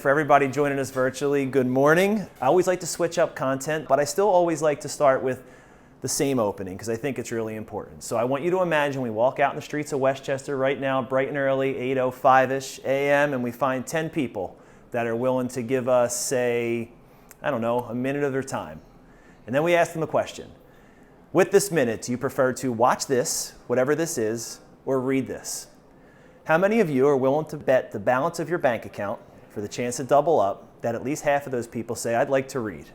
For everybody joining us virtually, good morning. I always like to switch up content, but I still always like to start with the same opening because I think it's really important. So I want you to imagine we walk out in the streets of Westchester right now, bright and early, 8:05-ish a.m., and we find 10 people that are willing to give us, say, I don't know, a minute of their time. And then we ask them a question. With this minute, do you prefer to watch this, whatever this is, or read this? How many of you are willing to bet the balance of your bank account for the chance to double up, that at least half of those people say, I'd like to read?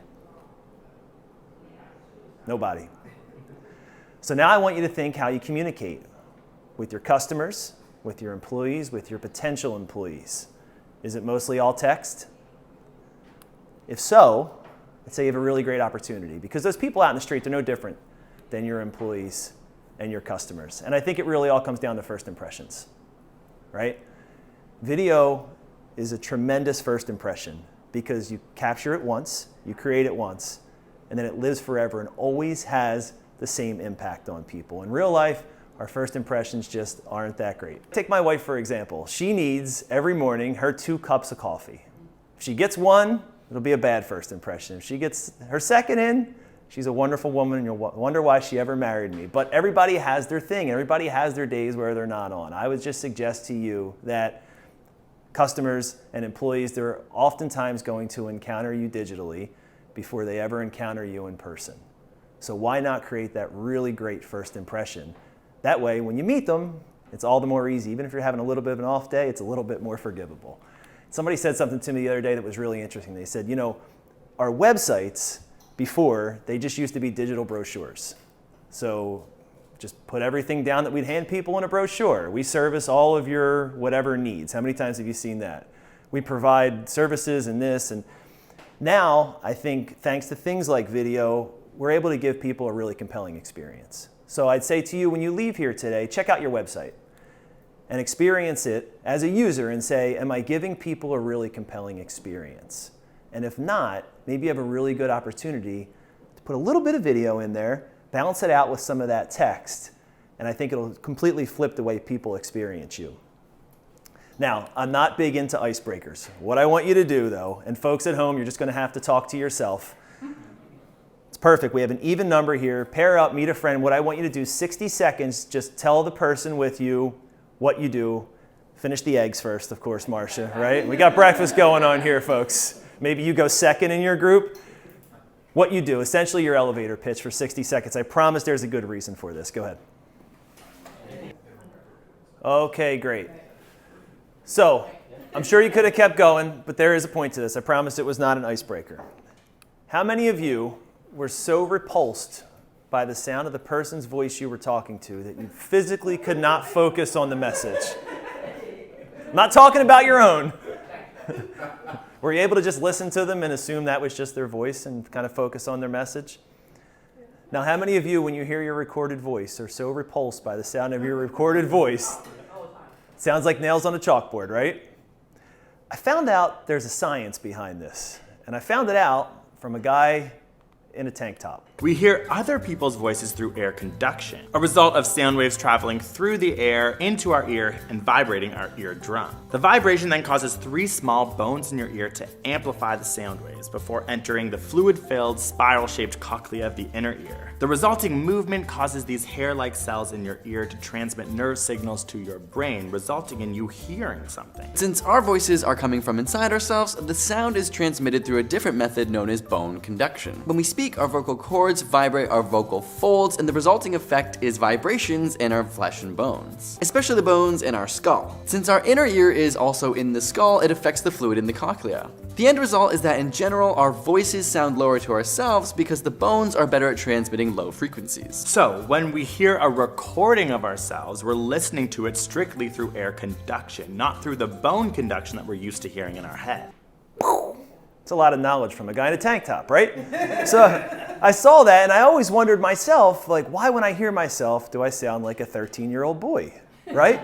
Nobody. So now I want you to think how you communicate with your customers, with your employees, with your potential employees. Is it mostly all text? If so, I'd say you have a really great opportunity because those people out in the street, they're no different than your employees and your customers. And I think it really all comes down to first impressions, right? Video is a tremendous first impression because you capture it once, you create it once, and then it lives forever and always has the same impact on people. In real life, our first impressions just aren't that great. Take my wife, for example. She needs, every morning, her 2 cups of coffee. If she gets one, it'll be a bad first impression. If she gets her second in, she's a wonderful woman and you'll wonder why she ever married me. But everybody has their thing. Everybody has their days where they're not on. I would just suggest to you that customers and employees, they're oftentimes going to encounter you digitally before they ever encounter you in person. So why not create that really great first impression? That way, when you meet them, it's all the more easy. Even if you're having a little bit of an off day, it's a little bit more forgivable. Somebody said something to me the other day that was really interesting. They said, you know, our websites before, they just used to be digital brochures. So just put everything down that we'd hand people in a brochure. We service all of your whatever needs. How many times have you seen that? We provide services and this. And now, I think, thanks to things like video, we're able to give people a really compelling experience. So I'd say to you, when you leave here today, check out your website and experience it as a user and say, am I giving people a really compelling experience? And if not, maybe you have a really good opportunity to put a little bit of video in there, balance it out with some of that text, and I think it'll completely flip the way people experience you. Now, I'm not big into icebreakers. What I want you to do, though, and folks at home, you're just going to have to talk to yourself. It's perfect. We have an even number here. Pair up, meet a friend. What I want you to do, 60 seconds, just tell the person with you what you do. Finish the eggs first, of course, Marcia, right? We got breakfast going on here, folks. Maybe you go second in your group. What you do, essentially your elevator pitch for 60 seconds. I promise there's a good reason for this. Go ahead. Okay, great. So, I'm sure you could have kept going, but there is a point to this. I promise it was not an icebreaker. How many of you were so repulsed by the sound of the person's voice you were talking to that you physically could not focus on the message? I'm not talking about your own. Were you able to just listen to them and assume that was just their voice and kind of focus on their message? Now, how many of you, when you hear your recorded voice, are so repulsed by the sound of your recorded voice? It sounds like nails on a chalkboard, right? I found out there's a science behind this, and I found it out from a guy in a tank top. We hear other people's voices through air conduction, a result of sound waves traveling through the air into our ear and vibrating our eardrum. The vibration then causes 3 small bones in your ear to amplify the sound waves before entering the fluid-filled, spiral-shaped cochlea of the inner ear. The resulting movement causes these hair-like cells in your ear to transmit nerve signals to your brain, resulting in you hearing something. Since our voices are coming from inside ourselves, the sound is transmitted through a different method known as bone conduction. When we speak, our vocal cords vibrate our vocal folds, and the resulting effect is vibrations in our flesh and bones, especially the bones in our skull. Since our inner ear is also in the skull, it affects the fluid in the cochlea. The end result is that in general, our voices sound lower to ourselves because the bones are better at transmitting low frequencies. So, when we hear a recording of ourselves, we're listening to it strictly through air conduction, not through the bone conduction that we're used to hearing in our head. It's a lot of knowledge from a guy in a tank top, right? So I saw that and I always wondered myself, like, why when I hear myself do I sound like a 13-year-old boy, right?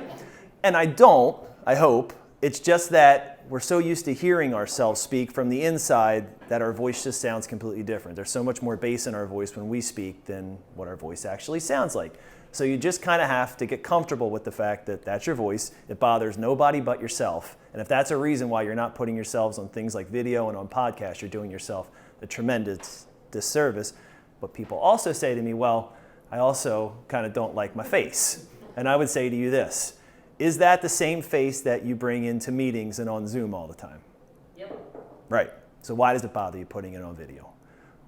And I don't, I hope. It's just that we're so used to hearing ourselves speak from the inside that our voice just sounds completely different. There's so much more bass in our voice when we speak than what our voice actually sounds like. So you just kind of have to get comfortable with the fact that that's your voice. It bothers nobody but yourself. And if that's a reason why you're not putting yourselves on things like video and on podcasts, you're doing yourself a tremendous disservice. But people also say to me, well, I also kind of don't like my face. And I would say to you this, is that the same face that you bring into meetings and on Zoom all the time? Yep. Right. So why does it bother you putting it on video?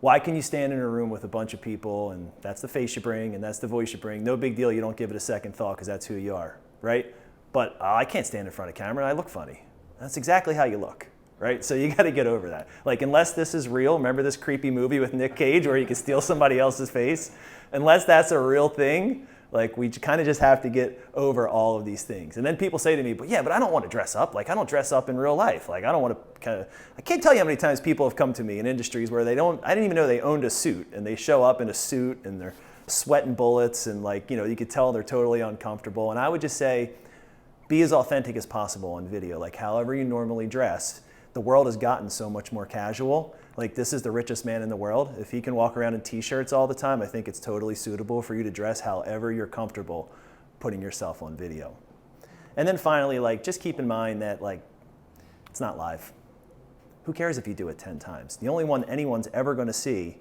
Why can you stand in a room with a bunch of people and that's the face you bring and that's the voice you bring? No big deal, you don't give it a second thought because that's who you are, right? But I can't stand in front of camera and I look funny. That's exactly how you look, right? So you got to get over that. Like, unless this is real, remember this creepy movie with Nick Cage where you can steal somebody else's face? Unless that's a real thing, like, we kind of just have to get over all of these things. And then people say to me, but I don't want to dress up. Like, I don't dress up in real life. Like, I don't want to I can't tell you how many times people have come to me in industries where I didn't even know they owned a suit, and they show up in a suit and they're sweating bullets and, like, you could tell they're totally uncomfortable. And I would just say, be as authentic as possible on video. Like, however you normally dress. The world has gotten so much more casual. Like, this is the richest man in the world. If he can walk around in t-shirts all the time, I think it's totally suitable for you to dress however you're comfortable putting yourself on video. And then finally, like, just keep in mind that, like, it's not live. Who cares if you do it 10 times? The only one anyone's ever going to see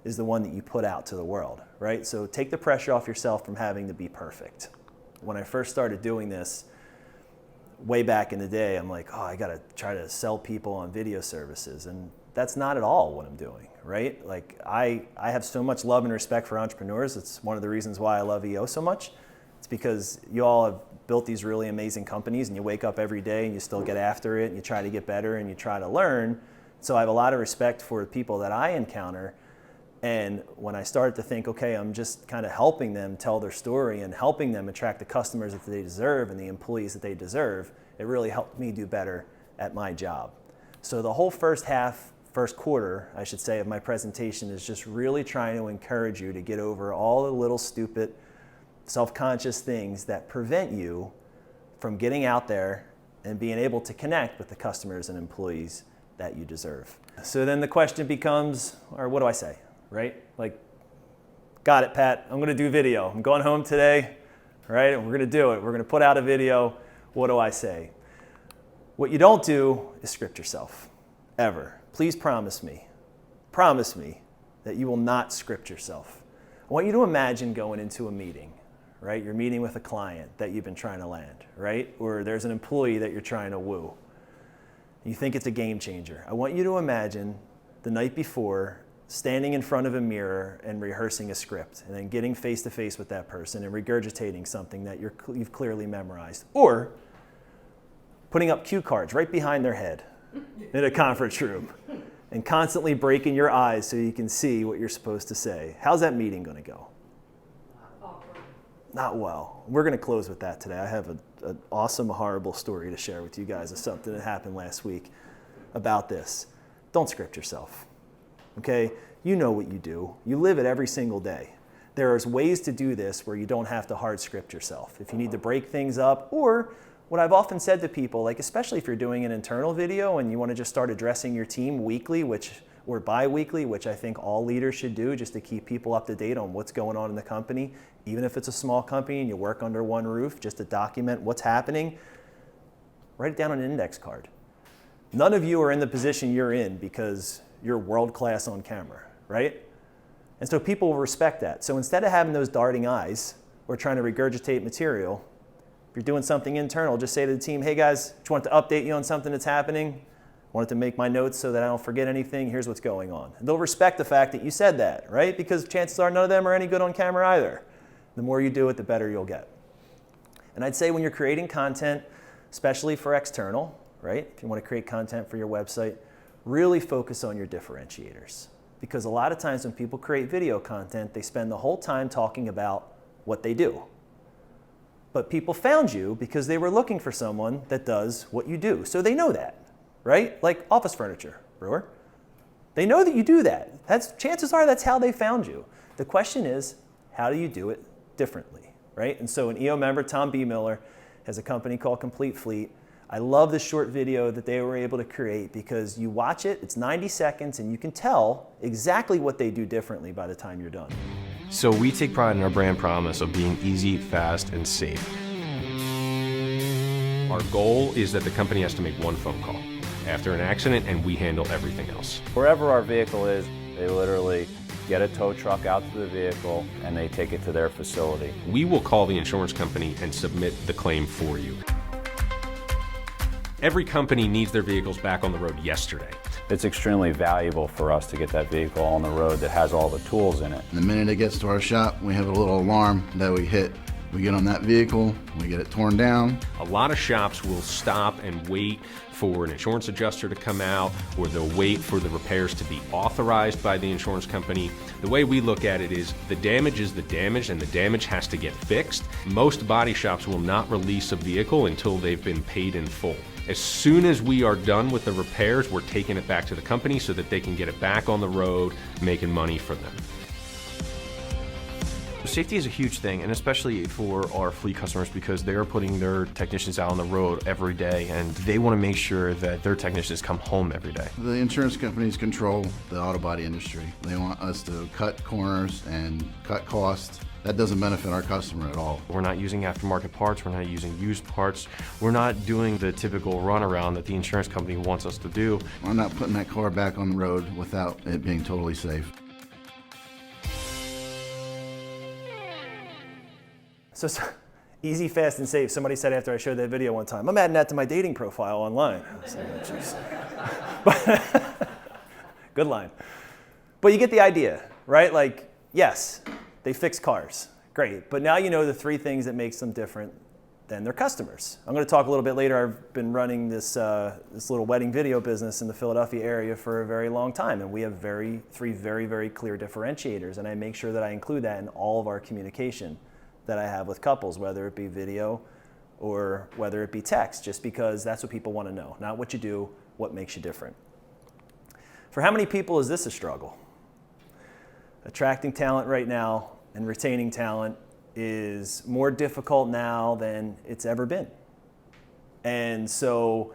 is the one that you put out to the world, right? So take the pressure off yourself from having to be perfect. When I first started doing this, way back in the day, I'm like, I got to try to sell people on video services. And that's not at all what I'm doing, right? Like, I have so much love and respect for entrepreneurs. It's one of the reasons why I love EO so much. It's because you all have built these really amazing companies and you wake up every day and you still get after it and you try to get better and you try to learn. So I have a lot of respect for the people that I encounter. And when I started to think, okay, I'm just kind of helping them tell their story and helping them attract the customers that they deserve and the employees that they deserve, it really helped me do better at my job. So the whole first quarter, I should say, of my presentation is just really trying to encourage you to get over all the little stupid self-conscious things that prevent you from getting out there and being able to connect with the customers and employees that you deserve. So then the question becomes, or what do I say? Right? Like, got it, Pat. I'm going to do video. I'm going home today, right? And we're going to do it. We're going to put out a video. What do I say? What you don't do is script yourself, ever. Please promise me that you will not script yourself. I want you to imagine going into a meeting, right? You're meeting with a client that you've been trying to land, right? Or there's an employee that you're trying to woo. You think it's a game changer. I want you to imagine the night before standing in front of a mirror and rehearsing a script and then getting face to face with that person and regurgitating something that you've clearly memorized. Or putting up cue cards right behind their head in a conference room and constantly breaking your eyes so you can see what you're supposed to say. How's that meeting going to go? Awkward. Not well. We're going to close with that today. I have an awesome, horrible story to share with you guys of something that happened last week about this. Don't script yourself. Okay, you know what you do. You live it every single day. There's ways to do this where you don't have to hard script yourself. If you need to break things up, or what I've often said to people, like especially if you're doing an internal video and you want to just start addressing your team weekly, or bi-weekly, which I think all leaders should do just to keep people up to date on what's going on in the company, even if it's a small company and you work under one roof, just to document what's happening, write it down on an index card. None of you are in the position you're in because you're world-class on camera, right? And so people will respect that. So instead of having those darting eyes or trying to regurgitate material, if you're doing something internal, just say to the team, hey guys, just want to update you on something that's happening. Wanted to make my notes so that I don't forget anything. Here's what's going on. And they'll respect the fact that you said that, right? Because chances are none of them are any good on camera either. The more you do it, the better you'll get. And I'd say when you're creating content, especially for external, right? If you want to create content for your website, really focus on your differentiators. Because a lot of times when people create video content, they spend the whole time talking about what they do. But people found you because they were looking for someone that does what you do. So they know that, right? Like office furniture, brewer. They know that you do that. Chances are that's how they found you. The question is, how do you do it differently, right? And so an EO member, Tom B. Miller, has a company called Complete Fleet. I love the short video that they were able to create because you watch it, it's 90 seconds, and you can tell exactly what they do differently by the time you're done. So we take pride in our brand promise of being easy, fast, and safe. Our goal is that the company has to make one phone call after an accident, and we handle everything else. Wherever our vehicle is, they literally get a tow truck out to the vehicle and they take it to their facility. We will call the insurance company and submit the claim for you. Every company needs their vehicles back on the road yesterday. It's extremely valuable for us to get that vehicle on the road that has all the tools in it. The minute it gets to our shop, we have a little alarm that we hit. We get on that vehicle, we get it torn down. A lot of shops will stop and wait for an insurance adjuster to come out, or they'll wait for the repairs to be authorized by the insurance company. The way we look at it is the damage is the damage, and the damage has to get fixed. Most body shops will not release a vehicle until they've been paid in full. As soon as we are done with the repairs, we're taking it back to the company so that they can get it back on the road, making money for them. Safety is a huge thing, and especially for our fleet customers, because they are putting their technicians out on the road every day, and they want to make sure that their technicians come home every day. The insurance companies control the auto body industry. They want us to cut corners and cut costs. That doesn't benefit our customer at all. We're not using aftermarket parts, we're not using used parts, we're not doing the typical runaround that the insurance company wants us to do. We're not putting that car back on the road without it being totally safe. So easy, fast, and safe. Somebody said after I showed that video one time, I'm adding that to my dating profile online. I was like, oh, geez. Good line. But you get the idea, right? Like, yes, they fix cars. Great. But now you know the three things that makes them different than their customers. I'm going to talk a little bit later. I've been running this little wedding video business in the Philadelphia area for a very long time, and we have three very, very clear differentiators, and I make sure that I include that in all of our communication that I have with couples, whether it be video or whether it be text, just because that's what people want to know, not what you do, what makes you different. For how many people is this a struggle? Attracting talent right now and retaining talent is more difficult now than it's ever been. And so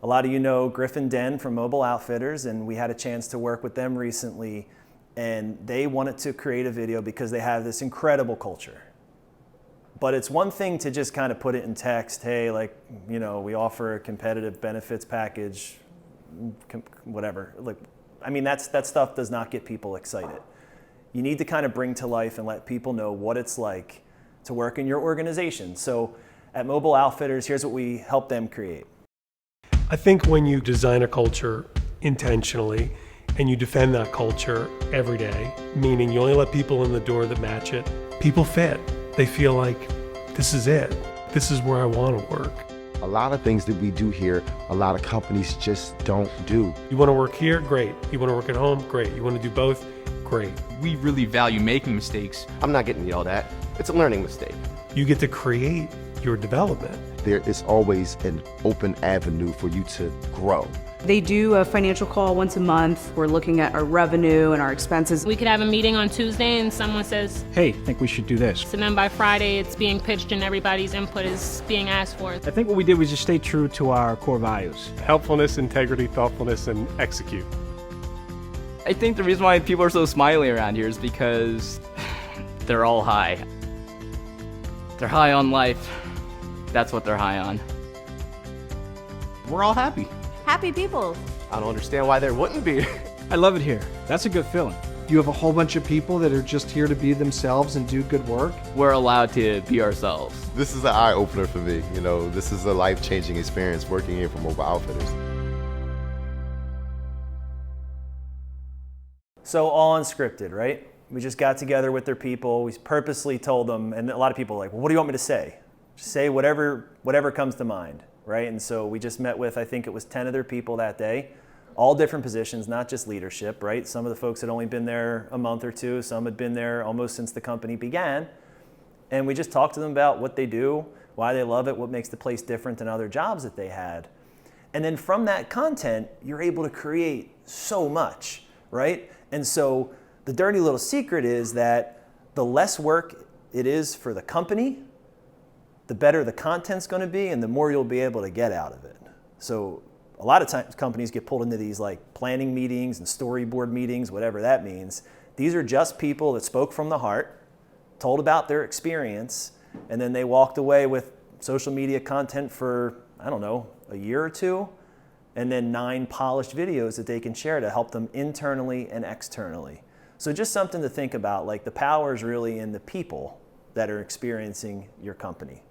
a lot of you know Griffin Den from Mobile Outfitters, and we had a chance to work with them recently, and they wanted to create a video because they have this incredible culture. But it's one thing to just kind of put it in text, hey, like, you know, we offer a competitive benefits package, whatever. Like, I mean, that stuff does not get people excited. You need to kind of bring to life and let people know what it's like to work in your organization. So at Mobile Outfitters, here's what we help them create. I think when you design a culture intentionally and you defend that culture every day, meaning you only let people in the door that match it, people fit. They feel like, this is it. This is where I want to work. A lot of things that we do here, a lot of companies just don't do. You want to work here? Great. You want to work at home? Great. You want to do both? Great. We really value making mistakes. I'm not getting yelled at. It's a learning mistake. You get to create your development. There is always an open avenue for you to grow. They do a financial call once a month. We're looking at our revenue and our expenses. We could have a meeting on Tuesday and someone says, hey, I think we should do this. and then by Friday it's being pitched and everybody's input is being asked for. I think what we did was just stay true to our core values. Helpfulness, integrity, thoughtfulness, and execute. I think the reason why people are so smiley around here is because they're all high. They're high on life. That's what they're high on. We're all happy. Happy people. I don't understand why there wouldn't be. I love it here. That's a good feeling. You have a whole bunch of people that are just here to be themselves and do good work. We're allowed to be ourselves. This is an eye-opener for me. You know, this is a life-changing experience working here for Mobile Outfitters. So all unscripted, right? We just got together with their people. We purposely told them, and a lot of people are like, well, what do you want me to say? Just say whatever comes to mind, right? And so we just met with, I think it was 10 of their people that day, all different positions, not just leadership, right? Some of the folks had only been there a month or two. Some had been there almost since the company began. And we just talked to them about what they do, why they love it, what makes the place different than other jobs that they had. And then from that content, you're able to create so much, right? And so the dirty little secret is that the less work it is for the company, the better the content's going to be and the more you'll be able to get out of it. So a lot of times companies get pulled into these like planning meetings and storyboard meetings, whatever that means, These are just people that spoke from the heart, told about their experience, and then they walked away with social media content for, I don't know, a year or two, and then 9 polished videos that they can share to help them internally and externally. So just something to think about, like the power is really in the people that are experiencing your company.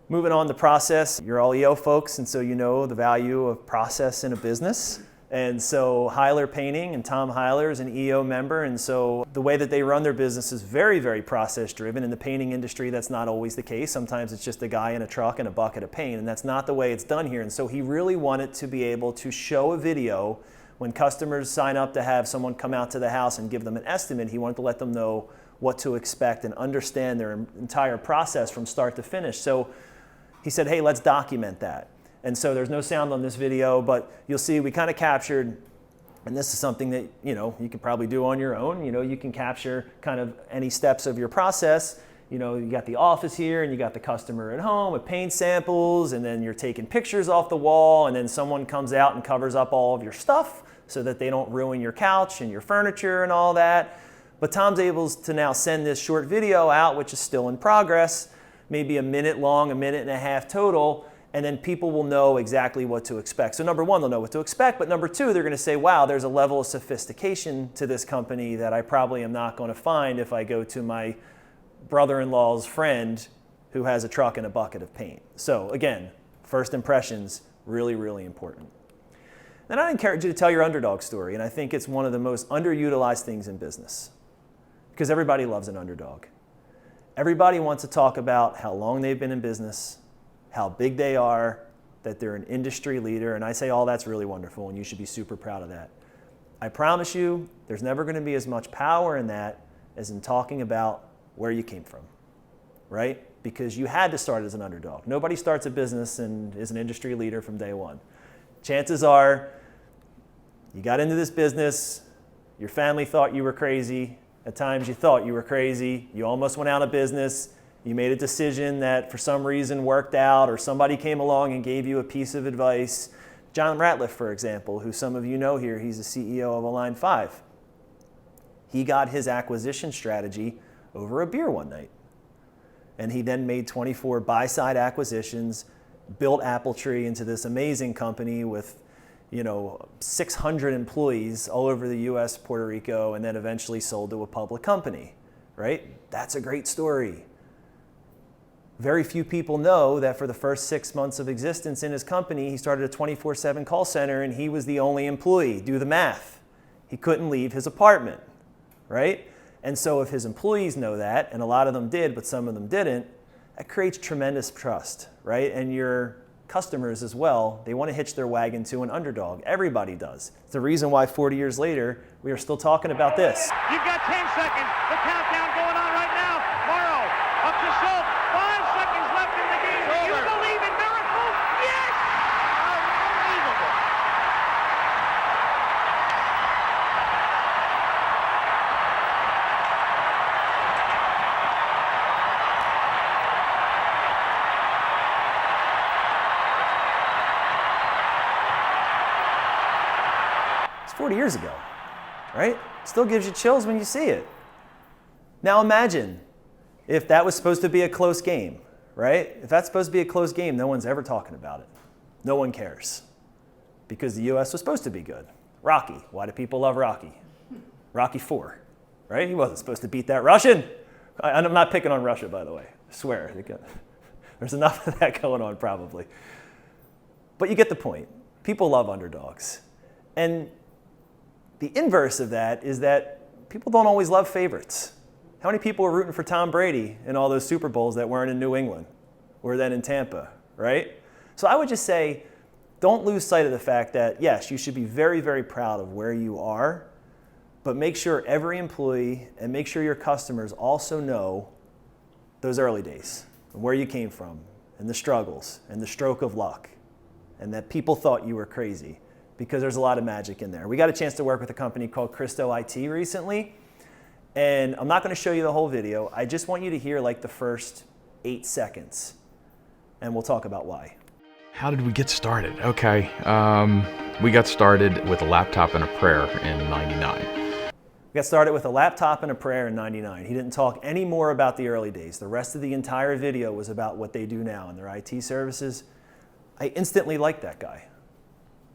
Moving on to process, you're all EO folks, and so you know the value of process in a business. And so Heiler Painting, and Tom Heiler is an EO member, and so the way that they run their business is very, very process driven. In the painting industry, that's not always the case. Sometimes it's just a guy in a truck and a bucket of paint, and that's not the way it's done here. And so he really wanted to be able to show a video when customers sign up to have someone come out to the house and give them an estimate. He wanted to let them know what to expect and understand their entire process from start to finish. So he said, hey, let's document that. And so there's no sound on this video, but you'll see we kind of captured, and this is something that, you could probably do on your own. You can capture kind of any steps of your process. You got the office here, and you got the customer at home with paint samples, and then you're taking pictures off the wall, and then someone comes out and covers up all of your stuff so that they don't ruin your couch and your furniture and all that. But Tom's able to now send this short video out, which is still in progress, maybe a minute long, a minute and a half total, and then people will know exactly what to expect. So number one, they'll know what to expect, but number two, they're gonna say, wow, there's a level of sophistication to this company that I probably am not gonna find if I go to my brother-in-law's friend who has a truck and a bucket of paint. So again, first impressions, really, really important. Then I encourage you to tell your underdog story, and I think it's one of the most underutilized things in business because everybody loves an underdog. Everybody wants to talk about how long they've been in business, how big they are, that they're an industry leader, and I say all that's really wonderful and you should be super proud of that. I promise you, there's never going to be as much power in that as in talking about where you came from, right? Because you had to start as an underdog. Nobody starts a business and is an industry leader from day one. Chances are you got into this business, your family thought you were crazy, at times you thought you were crazy, you almost went out of business, you made a decision that for some reason worked out, or somebody came along and gave you a piece of advice. John Ratliff, for example, who some of you know here, he's the CEO of Align 5. He got his acquisition strategy over a beer one night. And he then made 24 buy-side acquisitions, built Appletree into this amazing company with 600 employees all over the US, Puerto Rico, and then eventually sold to a public company, right? That's a great story. Very few people know that for the first 6 months of existence in his company, he started a 24/7 call center and he was the only employee. Do the math. He couldn't leave his apartment, right? And so if his employees know that, and a lot of them did, but some of them didn't, that creates tremendous trust, right? And your customers as well, they want to hitch their wagon to an underdog. Everybody does. It's the reason why 40 years later, we are still talking about this. You've got 10 seconds. The countdown going on right now. Morrow, up to Schultz. 5 seconds left in the game. Do you believe in miracles? Yes! Unbelievable. It's 40 years ago, right? Still gives you chills when you see it. Now imagine if that was supposed to be a close game, right? If that's supposed to be a close game, no one's ever talking about it. No one cares because the US was supposed to be good. Rocky, why do people love Rocky? Rocky 4, right? He wasn't supposed to beat that Russian. I'm not picking on Russia, by the way. I swear. There's enough of that going on probably. But you get the point. People love underdogs. And the inverse of that is that people don't always love favorites. How many people were rooting for Tom Brady in all those Super Bowls that weren't in New England or then in Tampa, right? So I would just say, don't lose sight of the fact that, yes, you should be very, very proud of where you are, but make sure every employee and make sure your customers also know those early days, and where you came from, and the struggles, and the stroke of luck, and that people thought you were crazy, because there's a lot of magic in there. We got a chance to work with a company called Cristo IT recently, and I'm not gonna show you the whole video. I just want you to hear like the first 8 seconds, and we'll talk about why. How did we get started? Okay, we got started with a laptop and a prayer in '99. We got started with a laptop and a prayer in '99. He didn't talk any more about the early days. The rest of the entire video was about what they do now in their IT services. I instantly liked that guy,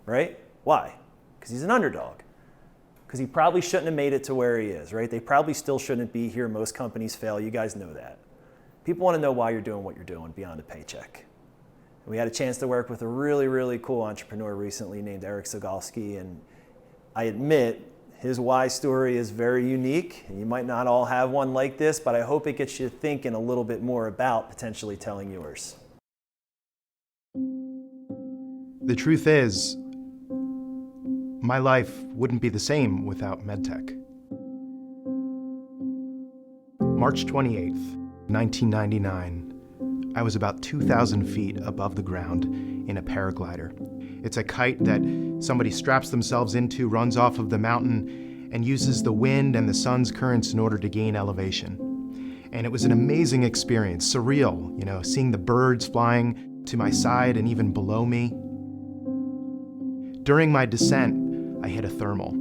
right? Why? Because he's an underdog. Because he probably shouldn't have made it to where he is, right? They probably still shouldn't be here. Most companies fail. You guys know that. People want to know why you're doing what you're doing beyond a paycheck. And we had a chance to work with a really, really cool entrepreneur recently named Eric Sogalski, and I admit his why story is very unique, and you might not all have one like this, but I hope it gets you thinking a little bit more about potentially telling yours. The truth is, my life wouldn't be the same without MedTech. March 28th, 1999, I was about 2,000 feet above the ground in a paraglider. It's a kite that somebody straps themselves into, runs off of the mountain, and uses the wind and the sun's currents in order to gain elevation. And it was an amazing experience, surreal, seeing the birds flying to my side and even below me. During my descent, I hit a thermal.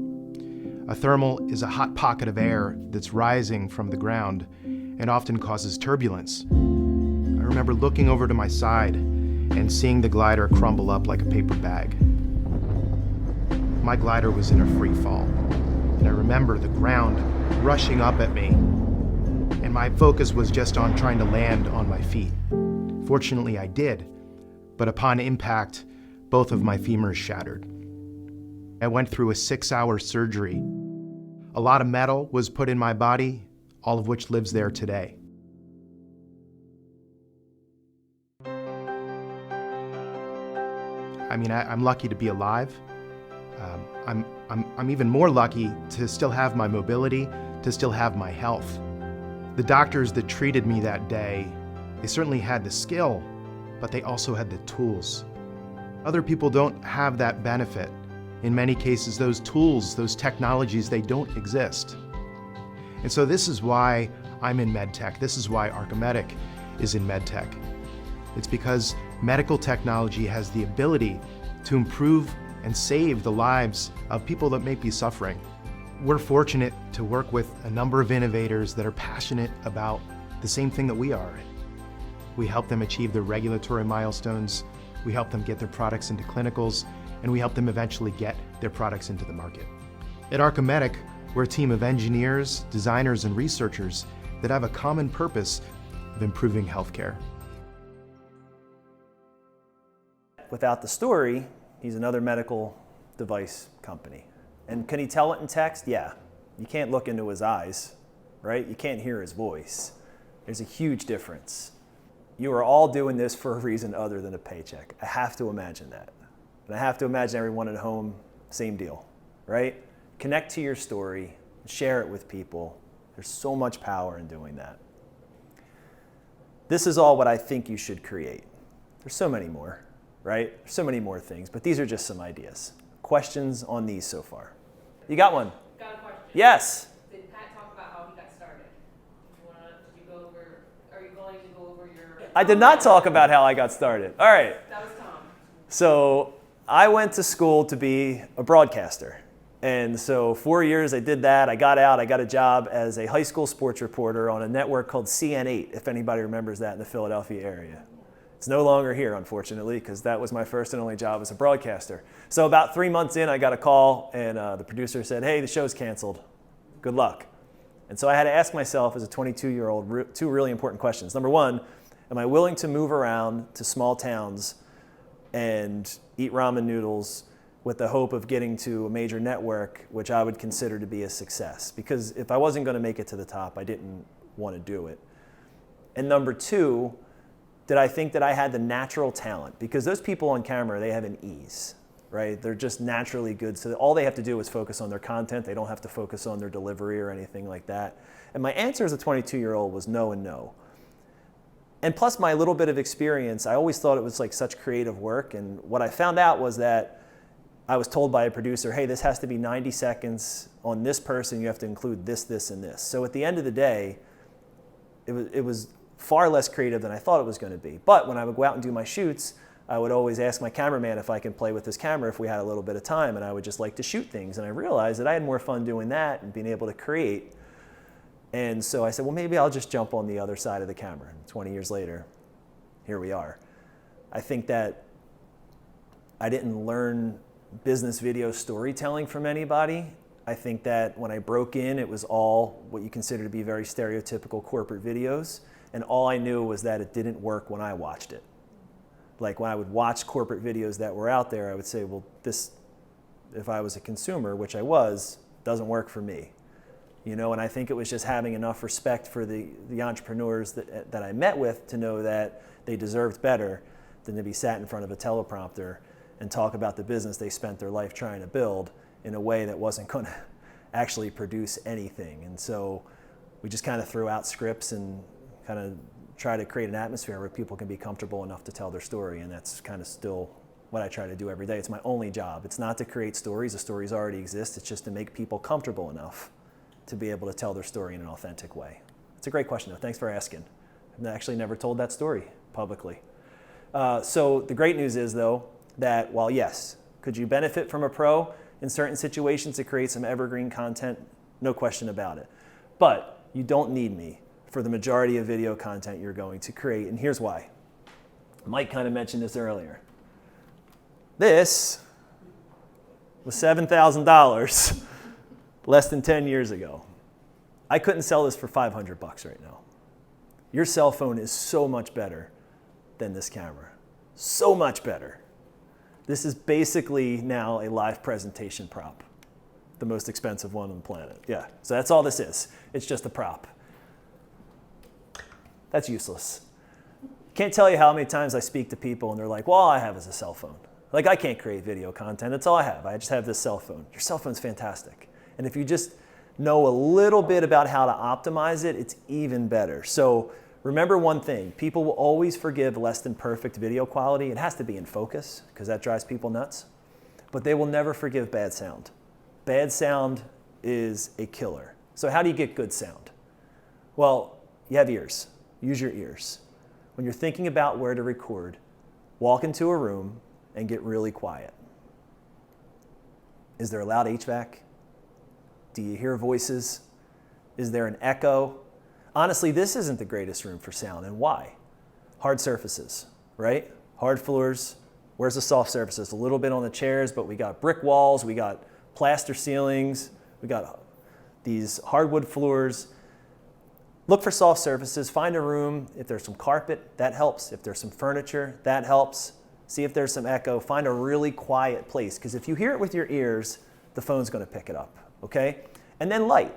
A thermal is a hot pocket of air that's rising from the ground and often causes turbulence. I remember looking over to my side and seeing the glider crumble up like a paper bag. My glider was in a free fall, and I remember the ground rushing up at me, and my focus was just on trying to land on my feet. Fortunately, I did, but upon impact, both of my femurs shattered. I went through a 6-hour surgery. A lot of metal was put in my body, all of which lives there today. I'm lucky to be alive. I'm even more lucky to still have my mobility, to still have my health. The doctors that treated me that day, they certainly had the skill, but they also had the tools. Other people don't have that benefit. In many cases, those tools, those technologies, they don't exist. And so this is why I'm in MedTech. This is why Archimedic is in MedTech. It's because medical technology has the ability to improve and save the lives of people that may be suffering. We're fortunate to work with a number of innovators that are passionate about the same thing that we are. We help them achieve their regulatory milestones, we help them get their products into clinicals, and we help them eventually get their products into the market. At Archimedic, we're a team of engineers, designers, and researchers that have a common purpose of improving healthcare. Without the story, he's another medical device company. And can he tell it in text? Yeah. You can't look into his eyes, right? You can't hear his voice. There's a huge difference. You are all doing this for a reason other than a paycheck. I have to imagine that. And I have to imagine everyone at home, same deal, right? Connect to your story, share it with people. There's so much power in doing that. This is all what I think you should create. There's so many more, right? There's so many more things, but these are just some ideas. Questions on these so far? You got one? Got a question. Yes. Did Pat talk about how he got started? Did you go over, are you going to go over your... I did not talk about how I got started. All right. That was Tom. So I went to school to be a broadcaster. And so 4 years I did that. I got out. I got a job as a high school sports reporter on a network called CN8, if anybody remembers that in the Philadelphia area. It's no longer here, unfortunately, because that was my first and only job as a broadcaster. So about 3 months in, I got a call, and the producer said, hey, the show's canceled. Good luck. And so I had to ask myself as a 22-year-old two really important questions. Number one, am I willing to move around to small towns and eat ramen noodles with the hope of getting to a major network, which I would consider to be a success? Because if I wasn't going to make it to the top, I didn't want to do it. And number two, did I think that I had the natural talent? Because those people on camera, they have an ease, right? They're just naturally good. So all they have to do is focus on their content. They don't have to focus on their delivery or anything like that. And my answer as a 22-year-old was no and no. And plus my little bit of experience, I always thought it was like such creative work. And what I found out was that I was told by a producer, hey, this has to be 90 seconds on this person. You have to include this, this, and this. So at the end of the day, it was far less creative than I thought it was going to be. But when I would go out and do my shoots, I would always ask my cameraman if I can play with his camera if we had a little bit of time, and I would just like to shoot things. And I realized that I had more fun doing that and being able to create. And so I said, well, maybe I'll just jump on the other side of the camera. And 20 years later, here we are. I think that I didn't learn business video storytelling from anybody. I think that when I broke in, it was all what you consider to be very stereotypical corporate videos. And all I knew was that it didn't work when I watched it. Like when I would watch corporate videos that were out there, I would say, well, this, if I was a consumer, which I was, doesn't work for me. You know, and I think it was just having enough respect for the entrepreneurs that I met with to know that they deserved better than to be sat in front of a teleprompter and talk about the business they spent their life trying to build in a way that wasn't going to actually produce anything. And so we just kind of threw out scripts and kind of try to create an atmosphere where people can be comfortable enough to tell their story. And that's kind of still what I try to do every day. It's my only job. It's not to create stories. The stories already exist. It's just to make people comfortable enough to be able to tell their story in an authentic way. It's a great question, though. Thanks for asking. I've actually never told that story publicly. So the great news is, though, that while yes, could you benefit from a pro in certain situations to create some evergreen content? No question about it. But you don't need me for the majority of video content you're going to create, and here's why. Mike kind of mentioned this earlier. This was $7,000 less than 10 years ago. I couldn't sell this for $500 right now. Your cell phone is so much better than this camera. So much better. This is basically now a live presentation prop. The most expensive one on the planet. Yeah, so that's all this is. It's just a prop. That's useless. Can't tell you how many times I speak to people and they're like, well, all I have is a cell phone. Like, I can't create video content. That's all I have. I just have this cell phone. Your cell phone's fantastic. And if you just know a little bit about how to optimize it, it's even better. So remember one thing. People will always forgive less than perfect video quality. It has to be in focus because that drives people nuts. But they will never forgive bad sound. Bad sound is a killer. So how do you get good sound? Well, you have ears. Use your ears. When you're thinking about where to record, walk into a room and get really quiet. Is there a loud HVAC? Do you hear voices? Is there an echo? Honestly, this isn't the greatest room for sound, and why? Hard surfaces, right? Hard floors. Where's the soft surfaces? A little bit on the chairs, but we got brick walls, we got plaster ceilings, we got these hardwood floors. Look for soft surfaces, find a room. If there's some carpet, that helps. If there's some furniture, that helps. See if there's some echo. Find a really quiet place, because if you hear it with your ears, the phone's going to pick it up, okay? And then light.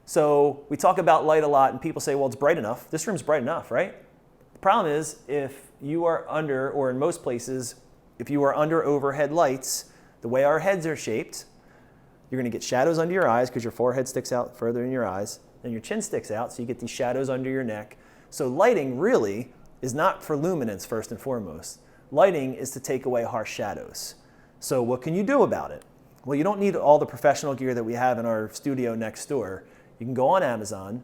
So we talk about light a lot, and people say, well, it's bright enough. This room's bright enough, right? The problem is, if you are under, or in most places, if you are under overhead lights, the way our heads are shaped, you're going to get shadows under your eyes because your forehead sticks out further in your eyes. And your chin sticks out, so you get these shadows under your neck. So lighting really is not for luminance first and foremost. Lighting is to take away harsh shadows. So what can you do about it? Well, you don't need all the professional gear that we have in our studio next door. You can go on Amazon,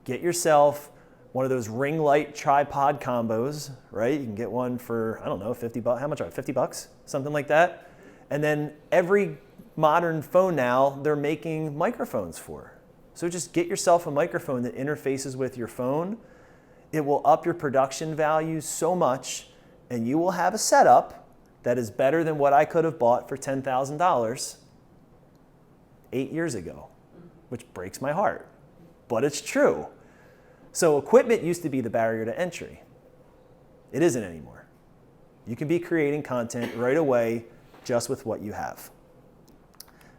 get yourself one of those ring light tripod combos, right? You can get one for, I don't know, 50 bucks. How much are it? 50 bucks? Something like that. And then every modern phone now, they're making microphones for. So just get yourself a microphone that interfaces with your phone. It will up your production value so much, and you will have a setup that is better than what I could have bought for $10,000 8 years ago, which breaks my heart, but it's true. So equipment used to be the barrier to entry. It isn't anymore. You can be creating content right away just with what you have.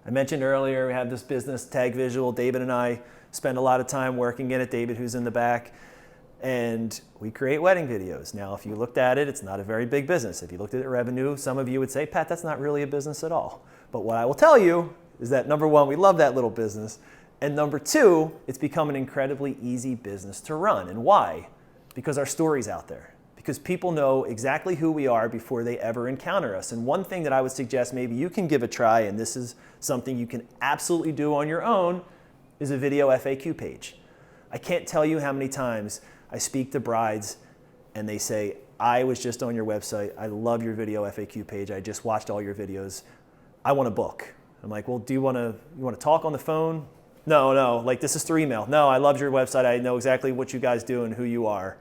I mentioned earlier we have this business, Tag Visual. David and I spend a lot of time working in it. David, who's in the back, and we create wedding videos. Now, if you looked at it, it's not a very big business. If you looked at the revenue, some of you would say, Pat, that's not really a business at all. But what I will tell you is that number one, we love that little business. And number two, it's become an incredibly easy business to run. And why? Because our story's out there. Because people know exactly who we are before they ever encounter us. And one thing that I would suggest maybe you can give a try, and this is something you can absolutely do on your own, is a video FAQ page. I can't tell you how many times I speak to brides and they say, I was just on your website. I love your video FAQ page. I just watched all your videos. I want to book. I'm like, well, do you want to talk on the phone? No, like this is through email. No, I loved your website. I know exactly what you guys do and who you are.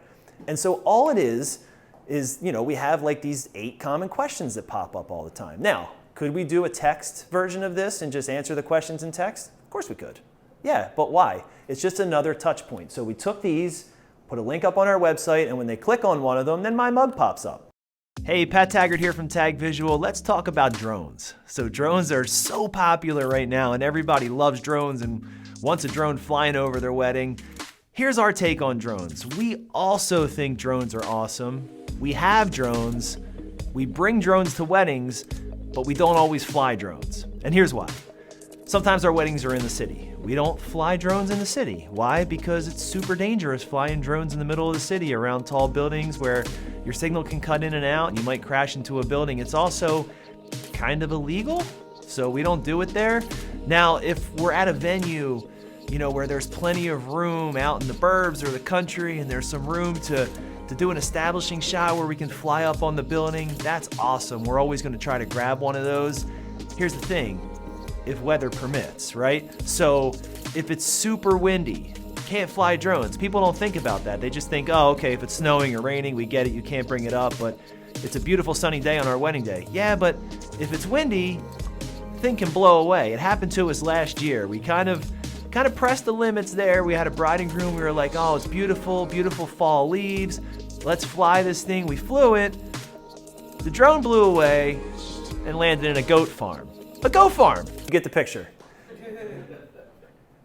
And so all it is, we have like these 8 common questions that pop up all the time. Now, could we do a text version of this and just answer the questions in text? Of course we could. Yeah, but why? It's just another touch point. So we took these, put a link up on our website, and when they click on one of them, then my mug pops up. Hey, Pat Taggart here from Tag Visual. Let's talk about drones. So drones are so popular right now, and everybody loves drones and wants a drone flying over their wedding. Here's our take on drones. We also think drones are awesome. We have drones. We bring drones to weddings, but we don't always fly drones. And here's why. Sometimes our weddings are in the city. We don't fly drones in the city. Why? Because it's super dangerous flying drones in the middle of the city around tall buildings where your signal can cut in and out and you might crash into a building. It's also kind of illegal, so we don't do it there. Now, if we're at a venue, where there's plenty of room out in the burbs or the country and there's some room to do an establishing shot where we can fly up on the building, that's awesome. We're always going to try to grab one of those. Here's the thing. If weather permits, right? So if it's super windy, can't fly drones. People don't think about that. They just think, oh, okay, if it's snowing or raining, we get it, you can't bring it up, but it's a beautiful sunny day on our wedding day. Yeah, but if it's windy, the thing can blow away. It happened to us last year. We kind of pressed the limits there. We had a bride and groom. We were like, oh, it's beautiful, beautiful fall leaves. Let's fly this thing. We flew it. The drone blew away and landed in a goat farm. A goat farm. You get the picture.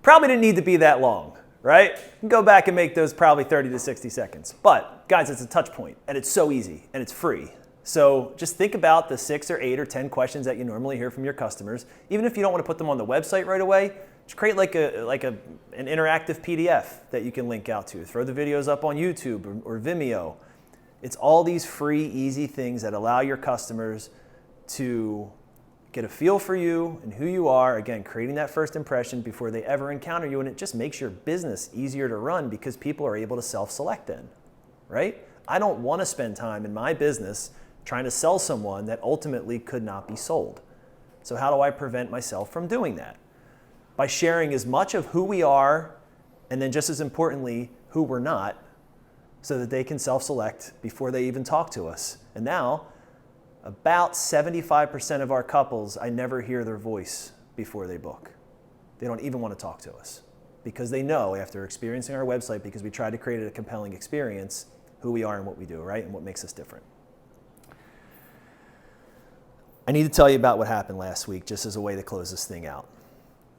Probably didn't need to be that long, right? You can go back and make those probably 30 to 60 seconds. But guys, it's a touch point and it's so easy and it's free. So just think about the 6 or 8 or 10 questions that you normally hear from your customers. Even if you don't want to put them on the website right away, just create an interactive PDF that you can link out to. Throw the videos up on YouTube or Vimeo. It's all these free, easy things that allow your customers to get a feel for you and who you are, again, creating that first impression before they ever encounter you, and it just makes your business easier to run because people are able to self-select then, right? I don't want to spend time in my business trying to sell someone that ultimately could not be sold. So how do I prevent myself from doing that? By sharing as much of who we are, and then just as importantly, who we're not, so that they can self-select before they even talk to us. And now, about 75% of our couples, I never hear their voice before they book. They don't even want to talk to us because they know after experiencing our website, because we try to create a compelling experience, who we are and what we do, right? And what makes us different. I need to tell you about what happened last week just as a way to close this thing out.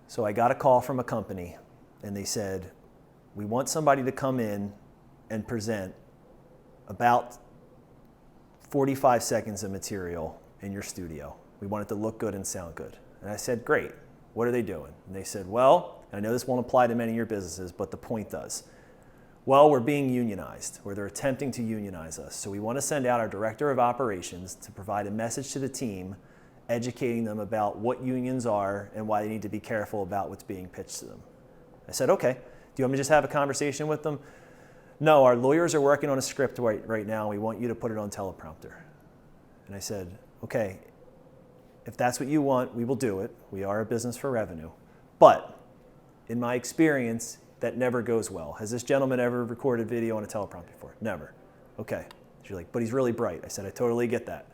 So I got a call from a company and they said, we want somebody to come in and present about 45 seconds of material in your studio. We want it to look good and sound good. And I said, great, what are they doing? And they said, well, I know this won't apply to many of your businesses, but the point does. Well, we're being unionized, or they're attempting to unionize us. So we want to send out our director of operations to provide a message to the team, educating them about what unions are and why they need to be careful about what's being pitched to them. I said, okay, do you want me to just have a conversation with them? No, our lawyers are working on a script right now. We want you to put it on teleprompter. And I said, okay, if that's what you want, we will do it. We are a business for revenue. But in my experience, that never goes well. Has this gentleman ever recorded video on a teleprompter before? Never. Okay. She's like, but he's really bright. I said, I totally get that.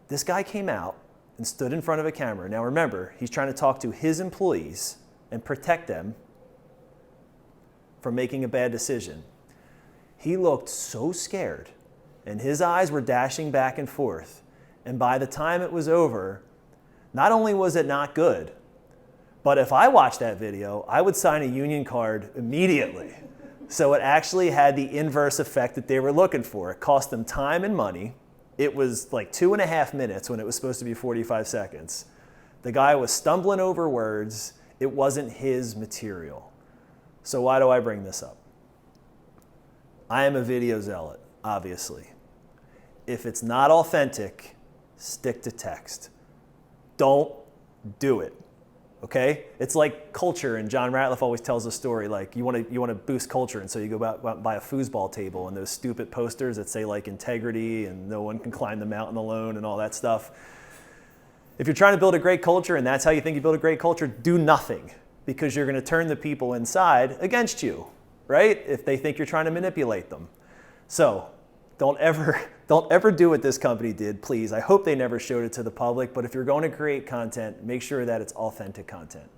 This guy came out and stood in front of a camera. Now remember, he's trying to talk to his employees and protect them from making a bad decision. He looked so scared and his eyes were dashing back and forth. And by the time it was over, not only was it not good, but if I watched that video, I would sign a union card immediately. So it actually had the inverse effect that they were looking for. It cost them time and money. It was like 2.5 minutes when it was supposed to be 45 seconds. The guy was stumbling over words. It wasn't his material. So why do I bring this up? I am a video zealot, obviously. If it's not authentic, stick to text. Don't do it, okay? It's like culture, and John Ratliff always tells a story, like you want to boost culture, and so you go out and buy a foosball table and those stupid posters that say like integrity and no one can climb the mountain alone and all that stuff. If you're trying to build a great culture and that's how you think you build a great culture, do nothing, because you're going to turn the people inside against you, right? If they think you're trying to manipulate them. So don't ever do what this company did, please. I hope they never showed it to the public, but if you're going to create content, make sure that it's authentic content.